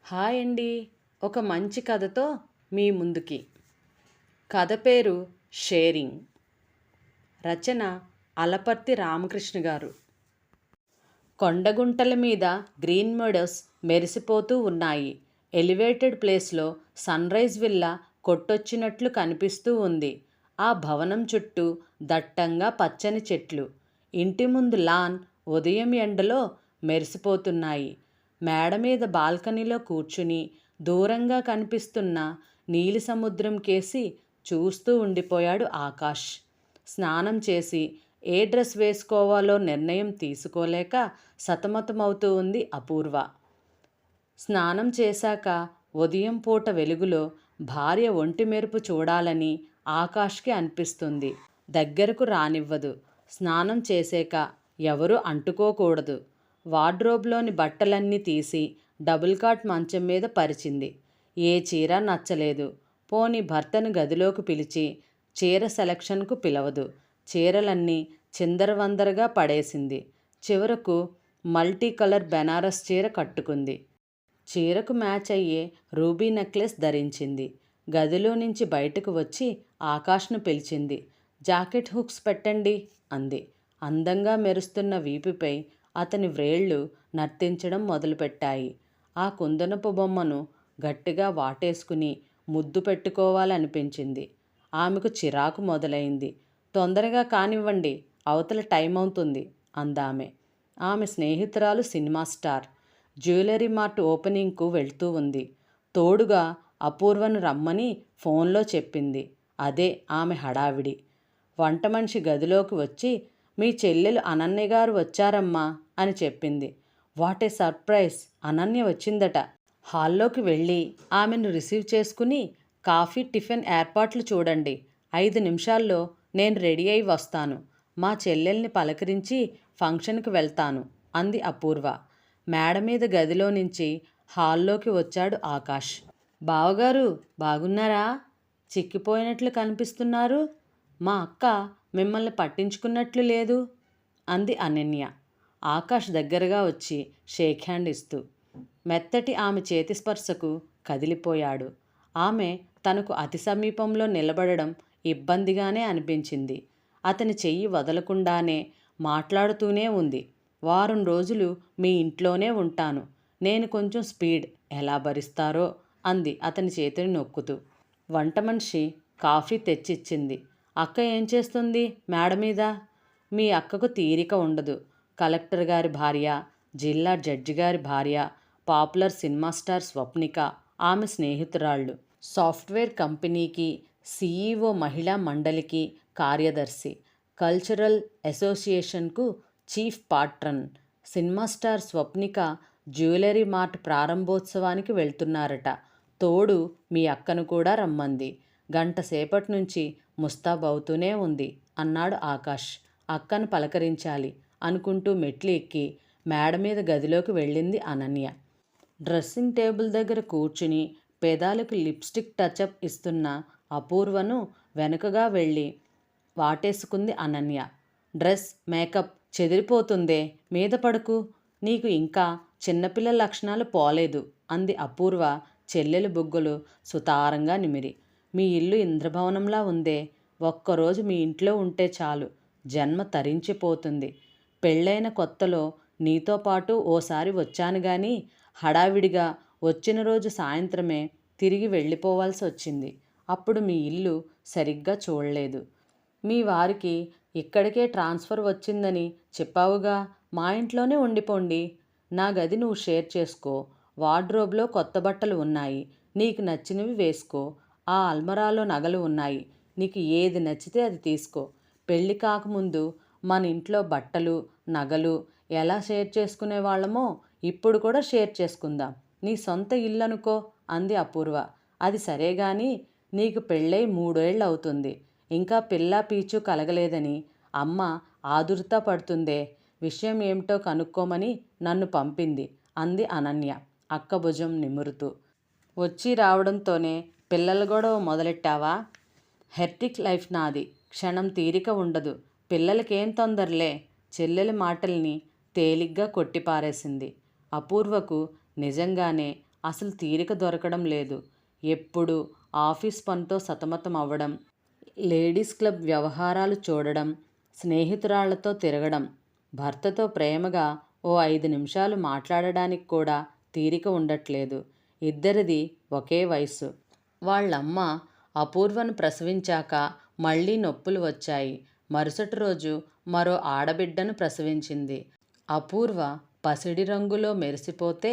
Hi అండి. ఒక మంచి కథతో మీ ముందుకి. కథ పేరు షేరింగ్. రచన అలపర్తి రామకృష్ణ గారు. కొండగుంటల మీద గ్రీన్ మెడోస్ మెరిసిపోతూ ఉన్నాయి. ఎలివేటెడ్ ప్లేస్లో సన్రైజ్ విల్లా కొట్టొచ్చినట్లు కనిపిస్తూ ఉంది. ఆ భవనం చుట్టూ దట్టంగా పచ్చని చెట్లు. ఇంటి ముందు లాన్ ఉదయం ఎండలో మెరిసిపోతున్నాయి. మేడ మీద బాల్కనీలో కూర్చుని దూరంగా కనిపిస్తున్న నీలి సముద్రం కేసి చూస్తూ ఉండిపోయాడు ఆకాష్. స్నానం చేసి ఏ డ్రెస్ వేసుకోవాలో నిర్ణయం తీసుకోలేక సతమతమవుతూ ఉంది అపూర్వ. స్నానం చేశాక ఉదయం పూట వెలుగులో భార్య ఒంటి మెరుపు చూడాలని ఆకాష్కి అనిపిస్తుంది. దగ్గరకు రానివ్వదు. స్నానం చేసాక ఎవరూ అంటుకోకూడదు. వార్డ్రోబ్లోని బట్టలన్నీ తీసి డబుల్ కాట్ మంచం మీద పరిచింది. ఏ చీర నచ్చలేదు. పోనీ భర్తను గదిలోకి పిలిచి చీర సెలక్షన్కు పిలవదు. చీరలన్నీ చిందరవందరగా పడేసింది. చివరకు మల్టీ కలర్ బెనారస్ చీర కట్టుకుంది. చీరకు మ్యాచ్ అయ్యే రూబీ నెక్లెస్ ధరించింది. గదిలో నుంచి బయటకు వచ్చి ఆకాష్ను పిలిచింది. జాకెట్ హుక్స్ పెట్టండి అంది. అందంగా మెరుస్తున్న వీపుపై అతని వ్రేళ్లు నర్తించడం మొదలుపెట్టాయి. ఆ కుందనపు బొమ్మను గట్టిగా వాటేసుకుని ముద్దు పెట్టుకోవాలనిపించింది. ఆమెకు చిరాకు మొదలైంది. తొందరగా కానివ్వండి, అవతల టైం అవుతుంది అందామె. ఆమె స్నేహితురాలు సినిమా స్టార్. జ్యువెలరీ మార్ట్ ఓపెనింగ్కు వెళ్తూ ఉంది. తోడుగా అపూర్వను రమ్మని ఫోన్లో చెప్పింది. అదే ఆమె హడావిడి. వంట మనిషి గదిలోకి వచ్చి, మీ చెల్లెలు అనన్య గారు వచ్చారమ్మా అని చెప్పింది. What a surprise! అనన్య వచ్చిందట. హాల్లోకి వెళ్ళి ఆమెను రిసీవ్ చేసుకుని కాఫీ టిఫిన్ ఏర్పాట్లు చూడండి. 5 నిమిషాల్లో నేను రెడీ అయి వస్తాను. మా చెల్లెల్ని పలకరించి ఫంక్షన్కి వెళ్తాను అంది అపూర్వ. మేడ మీద గదిలో నుంచి హాల్లోకి వచ్చాడు ఆకాష్. బావగారు బాగున్నారా? చిక్కిపోయినట్లు కనిపిస్తున్నారు. మా అక్క మిమ్మల్ని పట్టించుకున్నట్లు లేదు అంది అనన్య. ఆకాష్ దగ్గరగా వచ్చి షేక్ హ్యాండ్ ఇస్తూ మెత్తటి ఆమె చేతి స్పర్శకు కదిలిపోయాడు. ఆమె తనకు అతి సమీపంలో నిలబడడం ఇబ్బందిగానే అనిపించింది. అతని చెయ్యి వదలకుండానే మాట్లాడుతూనే ఉంది. వారం రోజులు మీ ఇంట్లోనే ఉంటాను. నేను కొంచెం స్పీడ్ ఎలా భరిస్తారో అంది అతని చేతిని నొక్కుతూ. వంట మనిషి కాఫీ తెచ్చిచ్చింది. అక్క ఏం చేస్తుంది మేడ మీద? మీ అక్కకు తీరిక ఉండదు. కలెక్టర్ గారి భార్య, జిల్లా జడ్జి గారి భార్య, పాపులర్ సినిమా స్టార్ స్వప్నిక ఆమె స్నేహితురాళ్ళు. సాఫ్ట్వేర్ కంపెనీకి సిఈఓ, మహిళా మండలికి కార్యదర్శి, కల్చరల్ అసోసియేషన్కు chief patron. Cinema star Swapnika jewellery mart ప్రారంభోత్సవానికి వెళ్తున్నారట. తోడు మీ అక్కను కూడా రమ్మంది. గంట సేపటి నుంచి ముస్తాబవుతూనే ఉంది అన్నాడు ఆకాష్. అక్కను పలకరించాలి అనుకుంటూ మెట్లు ఎక్కి మేడ మీద గదిలోకి వెళ్ళింది అనన్య. డ్రెస్సింగ్ టేబుల్ దగ్గర కూర్చుని పెదాలకు లిప్స్టిక్ టచ్అప్ ఇస్తున్న అపూర్వను వెనుకగా వెళ్ళి వాటేసుకుంది అనన్య. డ్రెస్, మేకప్ చెదిరిపోతుందే, మీద పడుకు. నీకు ఇంకా చిన్నపిల్లల లక్షణాలు పోలేదు అంది అపూర్వ చెల్లెలు బుగ్గలు సుతారంగా నిమిరి. మీ ఇల్లు ఇంద్రభవనంలా ఉందే. ఒక్కరోజు మీ ఇంట్లో ఉంటే చాలు, జన్మ తరించిపోతుంది. పెళ్ళైన కొత్తలో నీతో పాటు ఓసారి వచ్చాను గాని హడావిడిగా వచ్చిన రోజు సాయంత్రమే తిరిగి వెళ్ళిపోవాల్సి వచ్చింది. అప్పుడు మీ ఇల్లు సరిగ్గా చూడలేదు. మీ వారికి ఇక్కడికే ట్రాన్స్ఫర్ వచ్చిందని చెప్పావుగా. మా ఇంట్లోనే ఉండిపోండి. నా గది నువ్వు షేర్ చేసుకో. వార్డ్రోబ్లో కొత్త బట్టలు ఉన్నాయి, నీకు నచ్చినవి వేసుకో. ఆ అల్మరాలో నగలు ఉన్నాయి, నీకు ఏది నచ్చితే అది తీసుకో. పెళ్ళి కాకముందు మన ఇంట్లో బట్టలు, నగలు ఎలా షేర్ చేసుకునే వాళ్ళమో ఇప్పుడు కూడా షేర్ చేసుకుందాం. నీ సొంత ఇల్లు అనుకో అంది అపూర్వ. అది సరే గాని నీకు పెళ్ళై 3 ఏళ్ళు అవుతుంది. ఇంకా పిల్లా పీచు కలగలేదని అమ్మ ఆదుర్తా పడుతుందే. విషయం ఏమిటో కనుక్కోమని నన్ను పంపింది అంది అనన్య అక్క భుజం నిమురుతూ. వచ్చి రావడంతోనే పిల్లల గొడవ మొదలెట్టావా? హెర్టిక్ లైఫ్ నాది. క్షణం తీరిక ఉండదు. పిల్లలకేం తొందరలే. చెల్లెలి మాటల్ని తేలిగ్గా కొట్టిపారేసింది. అపూర్వకు నిజంగానే అసలు తీరిక దొరకడం లేదు. ఎప్పుడు ఆఫీస్ పనితో సతమతం అవ్వడం, లేడీస్ క్లబ్ వ్యవహారాలు చూడడం, స్నేహితురాళ్లతో తిరగడం, భర్తతో ప్రేమగా ఓ 5 నిమిషాలు మాట్లాడడానికి కూడా తీరిక ఉండట్లేదు. ఇద్దరిది ఒకే వయస్సు. వాళ్ళమ్మ అపూర్వను ప్రసవించాక మళ్ళీ నొప్పులు వచ్చాయి. మరుసటి రోజు మరో ఆడబిడ్డను ప్రసవించింది. అపూర్వ పసిడి రంగులో మెరిసిపోతే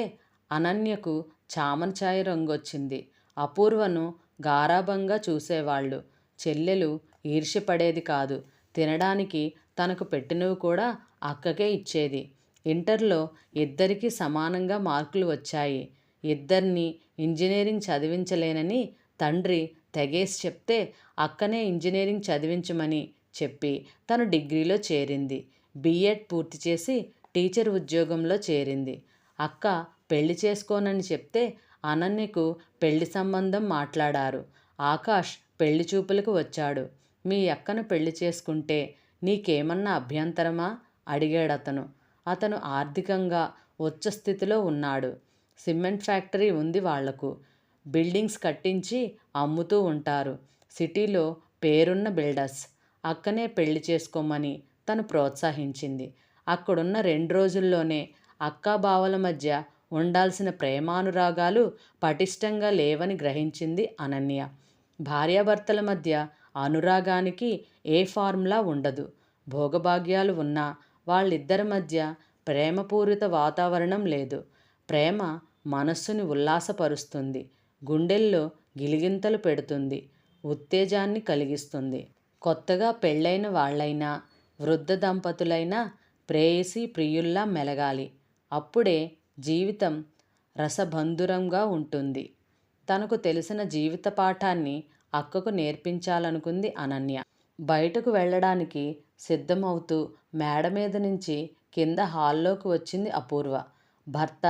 అనన్యకు చామనఛాయ రంగొచ్చింది. అపూర్వను గారాబంగా చూసేవాళ్ళు. చెల్లెలు ఈర్ష్యపడేది కాదు. తినడానికి తనకు పెట్టినవి కూడా అక్కకే ఇచ్చేది. ఇంటర్లో ఇద్దరికీ సమానంగా మార్కులు వచ్చాయి. ఇద్దరినీ ఇంజనీరింగ్ చదివించలేనని తండ్రి తెగేసి చెప్తే అక్కనే ఇంజనీరింగ్ చదివించమని చెప్పి తను డిగ్రీలో చేరింది. బీఎడ్ పూర్తి చేసి టీచర్ ఉద్యోగంలో చేరింది. అక్క పెళ్లి చేసుకోనని చెప్తే అనన్యకు పెళ్లి సంబంధం మాట్లాడారు. ఆకాష్ పెళ్లి చూపులకు వచ్చాడు. మీ అక్కను పెళ్లి చేసుకుంటే నీకేమన్నా అభ్యంతరమా అడిగాడతను. అతను ఆర్థికంగా ఉచ్చస్థితిలో ఉన్నాడు. సిమెంట్ ఫ్యాక్టరీ ఉంది వాళ్లకు. బిల్డింగ్స్ కట్టించి అమ్ముతూ ఉంటారు. సిటీలో పేరున్న బిల్డర్స్. అక్కనే పెళ్లి చేసుకోమని తను ప్రోత్సహించింది. అక్కడున్న 2 రోజుల్లోనే అక్కాబావల మధ్య ఉండాల్సిన ప్రేమానురాగాలు పటిష్టంగా లేవని గ్రహించింది అనన్య. భార్యాభర్తల మధ్య అనురాగానికి ఏ ఫార్ములా ఉండదు. భోగభాగ్యాలు ఉన్నా వాళ్ళిద్దరి మధ్య ప్రేమపూరిత వాతావరణం లేదు. ప్రేమ మనస్సుని ఉల్లాసపరుస్తుంది. గుండెల్లో గిలిగింతలు పెడుతుంది. ఉత్తేజాన్ని కలిగిస్తుంది. కొత్తగా పెళ్ళైన వాళ్ళైనా వృద్ధ దంపతులైనా ప్రేయసి ప్రియుల్లా మెలగాలి. అప్పుడే జీవితం రసబంధురంగా ఉంటుంది. తనకు తెలిసిన జీవిత పాఠాన్ని అక్కకు నేర్పించాలనుకుంది అనన్య. బయటకు వెళ్ళడానికి సిద్ధమవుతూ మేడ మీద నుంచి కింద హాల్లోకి వచ్చింది అపూర్వ. భర్త,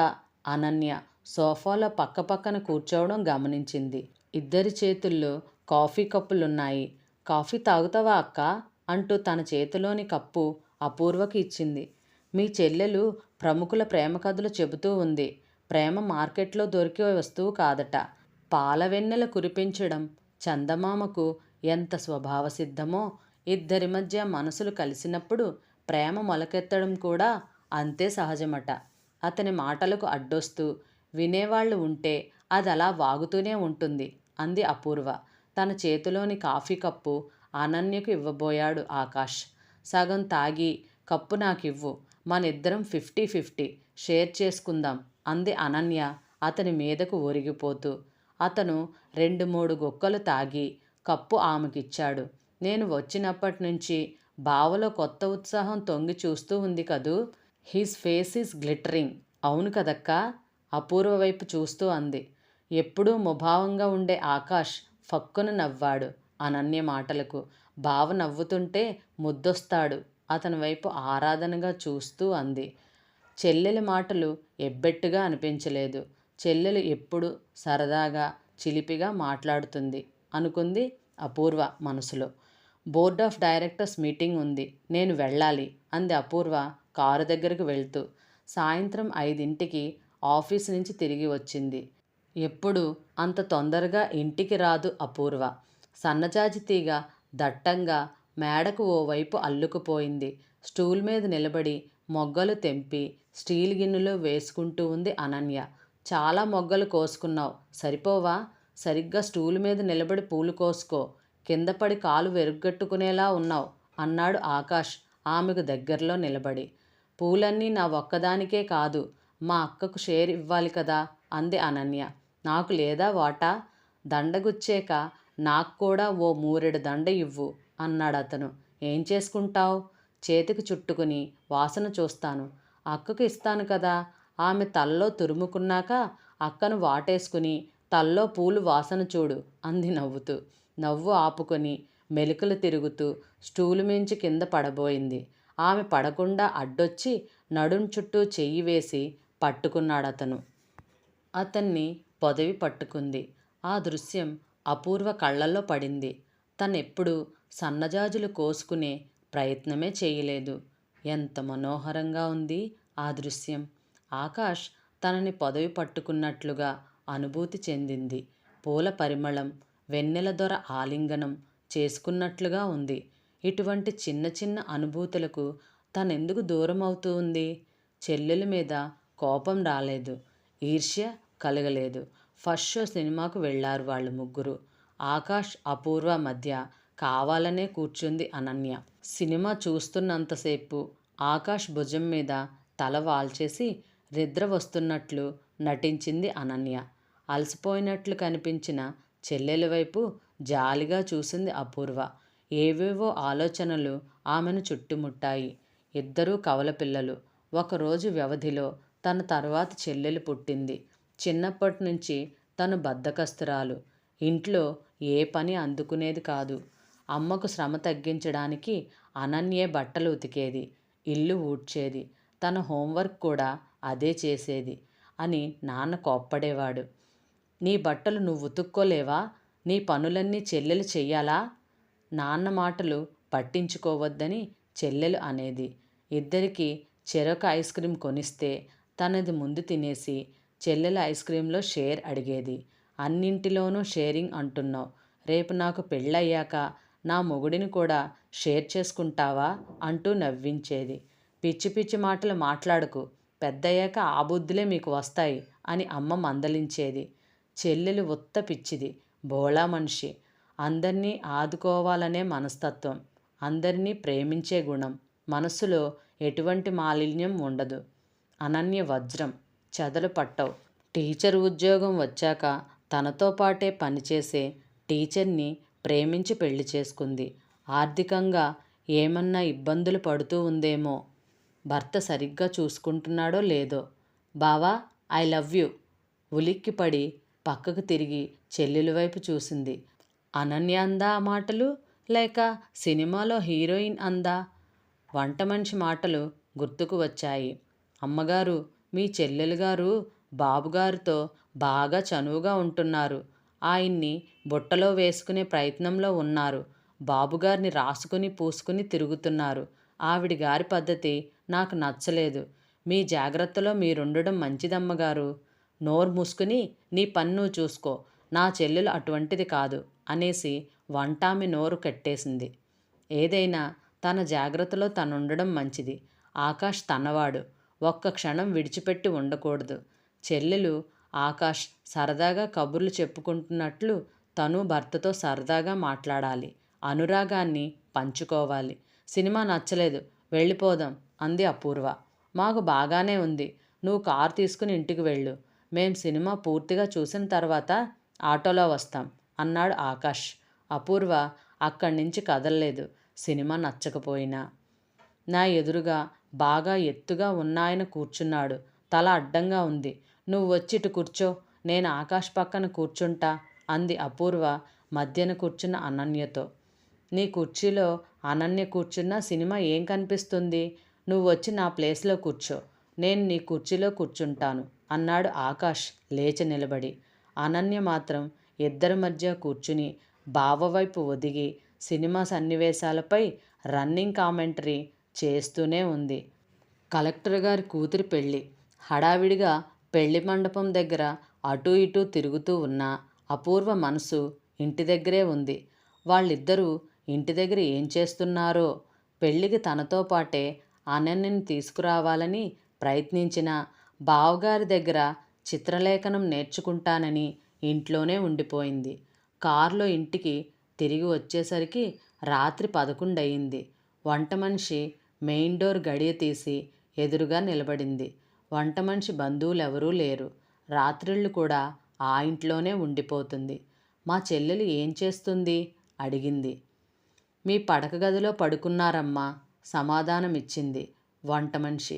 అనన్య సోఫాలో పక్కపక్కన కూర్చోవడం గమనించింది. ఇద్దరి చేతుల్లో కాఫీ కప్పులున్నాయి. కాఫీ తాగుతావా అక్కా అంటూ తన చేతిలోని కప్పు అపూర్వకి ఇచ్చింది. మీ చెల్లెలు ప్రముఖుల ప్రేమ కథలు చెబుతూ ఉంది. ప్రేమ మార్కెట్లో దొరికే వస్తువు కాదట. పాలవెన్నెల కురిపించడం చందమామకు ఎంత స్వభావసిద్ధమో ఇద్దరి మధ్య మనసులు కలిసినప్పుడు ప్రేమ మొలకెత్తడం కూడా అంతే సహజమట. అతని మాటలకు అడ్డొస్తూ వినేవాళ్లు ఉంటే అది అలా వాగుతూనే ఉంటుంది అంది అపూర్వ. తన చేతిలోని కాఫీ కప్పు అనన్యకు ఇవ్వబోయాడు ఆకాష్. సగం తాగి కప్పు నాకివ్వు, మనిద్దరం 50-50 షేర్ చేసుకుందాం అంది అనన్య అతని మీదకు ఒరిగిపోతూ. అతను 2-3 గుక్కలు తాగి కప్పు ఆమెకిచ్చాడు. నేను వచ్చినప్పటి నుంచి బావలో కొత్త ఉత్సాహం తొంగి చూస్తూ ఉంది కదూ. His face is glittering. అవును కదక్కా అపూర్వ వైపు చూస్తూ అంది. ఎప్పుడూ ముభావంగా ఉండే ఆకాష్ ఫక్కున నవ్వాడు అనన్య మాటలకు. బావ నవ్వుతుంటే ముద్దొస్తాడు అతని వైపు ఆరాధనగా చూస్తూ అంది. చెల్లెలి మాటలు ఎబ్బెట్టుగా అనిపించలేదు. చెల్లెలు ఎప్పుడు సరదాగా చిలిపిగా మాట్లాడుతుంది అనుకుంది అపూర్వ మనసులో. బోర్డ్ ఆఫ్ డైరెక్టర్స్ మీటింగ్ ఉంది, నేను వెళ్ళాలి అంది అపూర్వ కారు దగ్గరకు వెళ్తూ. సాయంత్రం 5ంటికి ఆఫీసు నుంచి తిరిగి వచ్చింది. ఎప్పుడు అంత తొందరగా ఇంటికి రాదు అపూర్వ. సన్నజాజి తీగ దట్టంగా మేడకు ఓవైపు అల్లుకుపోయింది. స్టూల్ మీద నిలబడి మొగ్గలు తెంపి స్టీల్ గిన్నెలో వేసుకుంటూ ఉంది అనన్య. చాలా మొగ్గలు కోసుకున్నావు, సరిపోవా? సరిగ్గా స్టూల్ మీద నిలబడి పూలు కోసుకో, కింద పడి కాలు వెరుగ్గట్టుకునేలా ఉన్నావు అన్నాడు ఆకాష్ ఆమెకు దగ్గరలో నిలబడి. పూలన్నీ నా ఒక్కదానికే కాదు, మా అక్కకు షేర్ ఇవ్వాలి కదా అంది అనన్య. నాకు లేదా వాటా? దండగుచ్చాక నాకు కూడా ఓ 3 దండ ఇవ్వు అన్నాడతను. ఏం చేసుకుంటావు? చేతికి చుట్టుకుని వాసన చూస్తాను. అక్కకు ఇస్తాను కదా. ఆమె తల్లో తురుముకున్నాక అక్కను వాటేసుకుని తల్లో పూలు వాసన చూడు అంది నవ్వుతూ. నవ్వు ఆపుకొని మెలికలు తిరుగుతూ స్టూలు మించి కింద పడబోయింది. ఆమె పడకుండా అడ్డొచ్చి నడుం చుట్టూ చెయ్యి వేసి పట్టుకున్నాడతను. అతన్ని పొదవి పట్టుకుంది. ఆ దృశ్యం అపూర్వ కళ్ళల్లో పడింది. తనెప్పుడు సన్నజాజులు కోసుకునే ప్రయత్నమే చేయలేదు. ఎంత మనోహరంగా ఉంది ఆ దృశ్యం. ఆకాష్ తనని పొదవి పట్టుకున్నట్లుగా అనుభూతి చెందింది. పూల పరిమళం, వెన్నెల దొర ఆలింగనం చేసుకున్నట్లుగా ఉంది. ఇటువంటి చిన్న చిన్న అనుభూతులకు తనెందుకు దూరం అవుతూ ఉంది? చెల్లెల మీద కోపం రాలేదు, ఈర్ష్య కలగలేదు. ఫస్ట్ షో సినిమాకు వెళ్లారు వాళ్ళు ముగ్గురు. ఆకాష్, అపూర్వ మధ్య కావాలనే కూర్చుంది అనన్య. సినిమా చూస్తున్నంతసేపు ఆకాష్ భుజం మీద తల వాల్చేసి నిద్ర వస్తున్నట్లు నటించింది అనన్య. అలసిపోయినట్లు కనిపించిన చెల్లెలి వైపు జాలిగా చూసింది అపూర్వ. ఏవేవో ఆలోచనలు ఆమెను చుట్టుముట్టాయి. ఇద్దరూ కవలపిల్లలు. ఒకరోజు వ్యవధిలో తన తర్వాత చెల్లెలు పుట్టింది. చిన్నప్పటి నుంచి తను బద్ధకస్తురాలు. ఇంట్లో ఏ పని అందుకునేది కాదు. అమ్మకు శ్రమ తగ్గించడానికి అనన్యే బట్టలు ఉతికేది, ఇల్లు ఊడ్చేది, తన హోంవర్క్ కూడా అదే చేసేది అని నాన్న కోప్పడేవాడు. నీ బట్టలు నువ్వు ఉతుక్కోలేవా? నీ పనులన్నీ చెల్లెలు చెయ్యాలా? నాన్న మాటలు పట్టించుకోవద్దని చెల్లెలు అనేది. ఇద్దరికీ చెరొక ఐస్ క్రీం కొనిస్తే తనది ముందు తినేసి చెల్లెల ఐస్ క్రీంలో షేర్ అడిగేది. అన్నింటిలోనూ షేరింగ్ అంటున్నావు, రేపు నాకు పెళ్ళయ్యాక నా మొగుడిని కూడా షేర్ చేసుకుంటావా అంటూ నవ్వించేది. పిచ్చి పిచ్చి మాటలు మాట్లాడకు, పెద్దయ్యాక ఆ బుద్ధులే మీకు వస్తాయి అని అమ్మ మందలించేది. చెల్లెలు ఉత్త పిచ్చిది, బోళా మనిషి. అందరినీ ఆదుకోవాలనే మనస్తత్వం, అందరినీ ప్రేమించే గుణం, మనస్సులో ఎటువంటి మాలిన్యం ఉండదు. అనన్య వజ్రం, చెదలు పట్టవు. టీచర్ ఉద్యోగం వచ్చాక తనతో పాటే పనిచేసే టీచర్ని ప్రేమించి పెళ్లి చేసుకుంది. ఆర్థికంగా ఏమన్నా ఇబ్బందులు పడుతూ ఉందేమో, భర్త సరిగ్గా చూసుకుంటున్నాడో లేదో. బావా, ఐ లవ్ యూ. ఉలిక్కిపడి పక్కకు తిరిగి చెల్లెలి వైపు చూసింది. అనన్య అందా ఆ మాటలు, లేక సినిమాలో హీరోయిన్ అందా? వంట మనిషి మాటలు గుర్తుకు వచ్చాయి. అమ్మగారు, మీ చెల్లెలు గారు బాబుగారితో బాగా చనువుగా ఉంటున్నారు. ఆయన్ని బుట్టలో వేసుకునే ప్రయత్నంలో ఉన్నారు. బాబుగారిని రాసుకుని పూసుకుని తిరుగుతున్నారు. ఆవిడ గారి పద్ధతి నాకు నచ్చలేదు. మీ జాగ్రత్తలో మీరుండడం మంచిదమ్మగారు. నోరు మూసుకుని నీ పని నువ్వు చూసుకో. నా చెల్లెలు అటువంటిది కాదు అనేసి వంటామె నోరు కట్టేసింది. ఏదైనా తన జాగ్రత్తలో తనుండడం మంచిది. ఆకాష్ తనవాడు, ఒక్క క్షణం విడిచిపెట్టి ఉండకూడదు. చెల్లెలు ఆకాష్ సరదాగా కబుర్లు చెప్పుకుంటున్నట్లు తను భర్తతో సరదాగా మాట్లాడాలి, అనురాగాన్ని పంచుకోవాలి. సినిమా నచ్చలేదు, వెళ్ళిపోదాం అంది అపూర్వ. మాకు బాగానే ఉంది, నువ్వు కారు తీసుకుని ఇంటికి వెళ్ళు. మేం సినిమా పూర్తిగా చూసిన తర్వాత ఆటోలో వస్తాం అన్నాడు ఆకాష్. అపూర్వ అక్కడి నుంచి కదల్లేదు. సినిమా నచ్చకపోయినా. నా ఎదురుగా బాగా ఎత్తుగా ఉన్నాయన కూర్చున్నాడు. తల అడ్డంగా ఉంది. నువ్వు వచ్చిటు కూర్చో, నేను ఆకాష్ పక్కన కూర్చుంటా అంది అపూర్వ మధ్యన కూర్చున్న అనన్యతో. నీ కుర్చీలో అనన్య కూర్చున్నా సినిమా ఏం కనిపిస్తుంది? నువ్వు వచ్చి నా ప్లేస్లో కూర్చో, నేను నీ కుర్చీలో కూర్చుంటాను అన్నాడు ఆకాష్ లేచి నిలబడి. అనన్య మాత్రం ఇద్దరి మధ్య కూర్చుని బావవైపు ఒదిగి సినిమా సన్నివేశాలపై రన్నింగ్ కామెంటరీ చేస్తూనే ఉంది. కలెక్టర్ గారి కూతురి పెళ్ళి. హడావిడిగా పెళ్లి మండపం దగ్గర అటూ ఇటూ తిరుగుతూ ఉన్న అపూర్వ మనసు ఇంటి దగ్గరే ఉంది. వాళ్ళిద్దరూ ఇంటి దగ్గర ఏం చేస్తున్నారో. పెళ్ళికి తనతో పాటే అనన్యని తీసుకురావాలని ప్రయత్నించిన బావగారి దగ్గర చిత్రలేఖనం నేర్చుకుంటానని ఇంట్లోనే ఉండిపోయింది. కారులో ఇంటికి తిరిగి వచ్చేసరికి రాత్రి 11 అయింది. వంట మనిషి మెయిన్ డోర్ గడియ తీసి ఎదురుగా నిలబడింది. వంట మనిషి బంధువులెవరూ లేరు. రాత్రిళ్ళు కూడా ఆ ఇంట్లోనే ఉండిపోతుంది. మా చెల్లెలు ఏం చేస్తుంది అడిగింది. మీ పడక గదిలో పడుకున్నారమ్మా సమాధానమిచ్చింది వంట మనిషి.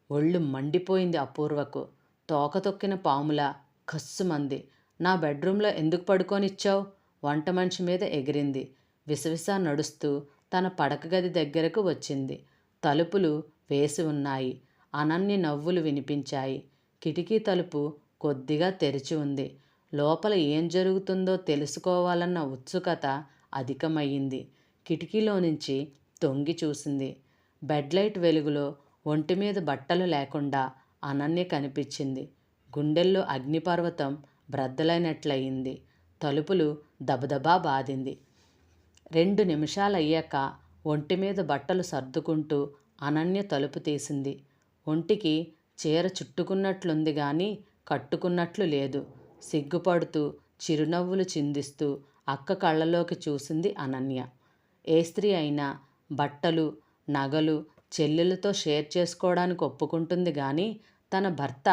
ఒళ్ళు మండిపోయింది అపూర్వకు. తోక తొక్కిన పాములా కస్సుమంది. నా బెడ్రూమ్లో ఎందుకు పడుకోనిచ్చావు? వంట మనిషి మీద ఎగిరింది. విసవిసా నడుస్తూ తన పడక గది దగ్గరకు వచ్చింది. తలుపులు వేసి ఉన్నాయి. అనన్య నవ్వులు వినిపించాయి. కిటికీ తలుపు కొద్దిగా తెరిచి ఉంది. లోపల ఏం జరుగుతుందో తెలుసుకోవాలన్న ఉత్సుకత అధికమయ్యింది. కిటికీలో నుంచి తొంగి చూసింది. బెడ్లైట్ వెలుగులో ఒంటిమీద బట్టలు లేకుండా అనన్య కనిపించింది. గుండెల్లో అగ్నిపర్వతం బ్రద్దలైనట్లయింది. తలుపులు దబదబా బాదింది. 2 నిమిషాలయ్యాక ఒంటిమీద బట్టలు సర్దుకుంటూ అనన్య తలుపు తీసింది. ఒంటికి చీర చుట్టుకున్నట్లుంది గాని కట్టుకున్నట్లు లేదు. సిగ్గుపడుతూ చిరునవ్వులు చిందిస్తూ అక్క కళ్ళలోకి చూసింది అనన్య. ఏ స్త్రీ అయినా బట్టలు, నగలు చెల్లెలతో షేర్ చేసుకోవడానికి ఒప్పుకుంటుంది గాని తన భర్త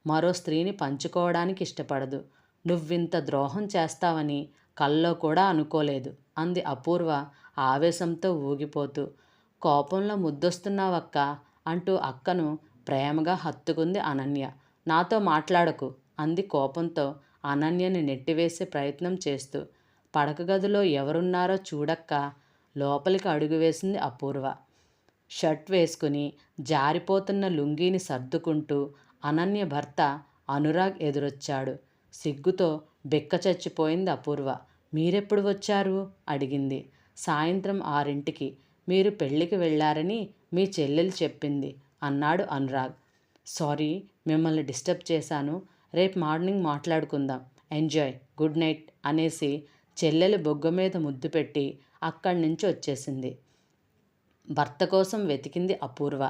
మరో స్త్రీని పంచుకోవడానికి ఇష్టపడదు. నువ్వింత ద్రోహం చేస్తావని కల్లో కూడా అనుకోలేదు అంది అపూర్వ ఆవేశంతో ఊగిపోతూ. కోపంలో ముద్దొస్తున్నావక్క అంటూ అక్కను ప్రేమగా హత్తుకుంది అనన్య. నాతో మాట్లాడకు అంది కోపంతో అనన్యని నెట్టివేసే ప్రయత్నం చేస్తూ. పడక గదిలో ఎవరున్నారో చూడక్క లోపలికి అడుగు వేసింది అపూర్వ. షర్ట్ వేసుకుని జారిపోతున్న లుంగీని సర్దుకుంటూ అనన్య భర్త అనురాగ్ ఎదురొచ్చాడు. సిగ్గుతో బిక్క చచ్చిపోయింది అపూర్వ. మీరెప్పుడు వచ్చారు అడిగింది. సాయంత్రం 6ంటికి. మీరు పెళ్ళికి వెళ్ళారని మీ చెల్లెలు చెప్పింది అన్నాడు అనురాగ్. సారీ, మిమ్మల్ని డిస్టర్బ్ చేశాను. రేపు మార్నింగ్ మాట్లాడుకుందాం. ఎంజాయ్, గుడ్ నైట్ అనేసి చెల్లెలు బొగ్గ మీద ముద్దు పెట్టి అక్కడి నుంచి వచ్చేసింది. భర్త కోసం వెతికింది అపూర్వ.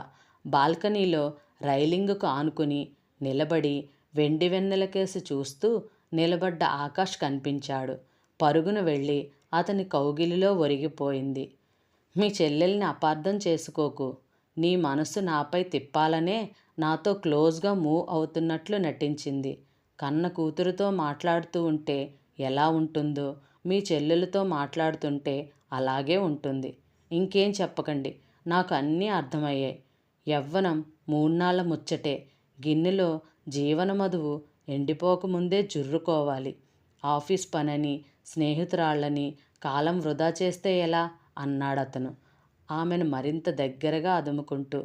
బాల్కనీలో రైలింగుకు ఆనుకుని నిలబడి వెండి వెన్నెలకేసి చూస్తూ నిలబడ్డ ఆకాష్ కనిపించాడు. పరుగున వెళ్ళి అతని కౌగిలిలో ఒరిగిపోయింది. మీ చెల్లెల్ని అపార్థం చేసుకోకు. నీ మనసు నాపై తిప్పాలనే నాతో క్లోజ్గా మూవ్ అవుతున్నట్లు నటించింది. కన్న కూతురుతో మాట్లాడుతూ ఉంటే ఎలా ఉంటుందో మీ చెల్లెలతో మాట్లాడుతుంటే అలాగే ఉంటుంది. ఇంకేం చెప్పకండి, నాకు అన్నీ అర్థమయ్యాయి. యవ్వనం మూన్నాళ్ళ ముచ్చటే. గిన్నెలో జీవన మధువు ఎండిపోకముందే జుర్రుకోవాలి. ఆఫీస్ పనని స్నేహితురాళ్ళని కాలం వృధా చేస్తే ఎలా అన్నాడతను ఆమెను మరింత దగ్గరగా అదుముకుంటూ.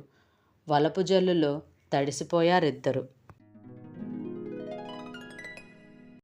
వలపు జల్లులో తడిసిపోయారిద్దరు.